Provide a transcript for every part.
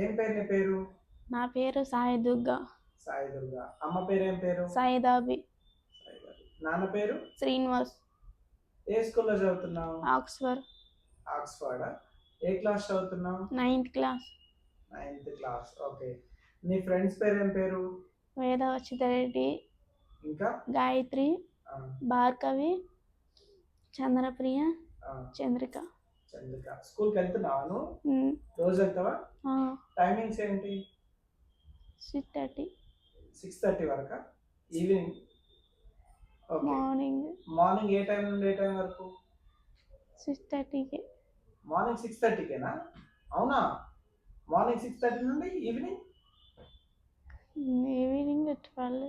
ఏం పేరు నీ పేరు? నా పేరు సాయి దుర్గా. సాయి దుర్గా. అమ్మ పేరు ఏం పేరు? సాయిదాబి. నాన్న పేరు? శ్రీనివాస్. ఏ స్కూల్లో చదువుతున్నావు? ఆక్స్ఫర్డ్. ఆక్స్ఫర్డ్. ఏ క్లాస్ చదువుతున్నావు? 9th class. 9th class. Okay. నీ ఫ్రెండ్స్ పేరు ఏం పేరు? వేదవచితరెడ్డి, ఇంకా గాయత్రి, భార్గవి, చంద్రప్రియ, ఆ, చంద్రిక. చంద్రిక. స్కూల్కి వెళ్తున్నావా నువ్వు? రోజు వెళ్తావా? టైమింగ్స్ ఏంటి? 6:30. 6:30 వరకా? ఈవినింగ్? ఓకే. మార్నింగ్ ఏ టైం నుండి ఏ టైం వరకు? 6:30కి. మార్నింగ్ 6:30కేనా? అవునా? మార్నింగ్ 6:30 నుండి ఈవినింగ్ ఈవినింగ్ 12.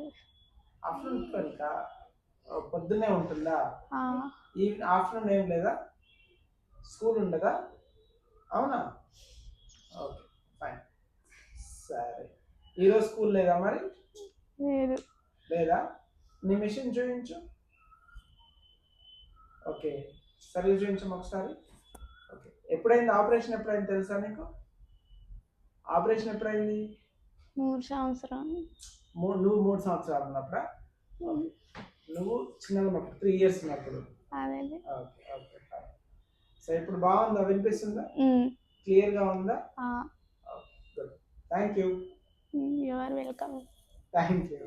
ఆఫ్టర్నూన్ 12కా? పొద్దున్నే ఉంటుందా? ఆఫ్టర్నూన్ ఏం లేదా? స్కూల్ ఉండదా? అవునా? Okay, fine. సరే, ఈరోజు స్కూల్ లేదా మరి? లేదు. లేదా? నీ మిషన్ చూపించు. ఓకే, సర్వీస్ చూపించము ఒకసారి. Okay, ఎప్పుడైంది operation? ఎప్పుడైంది తెలుసా నీకు? ఆపరేషన్ ఎప్పుడైంది? 3 సంవత్సరాలు. నువ్వు 3 సంవత్సరాలు ఉన్నప్పుడా? నువ్వు చిన్నగా ఉన్నప్పుడు 3 years ఉన్నప్పుడు? అదే. Okay okay, fine. సో ఇప్పుడు బాగుందా? వినిపిస్తుందా? క్లియర్గా ఉందా? Good. Thank you. You are welcome. Thank you.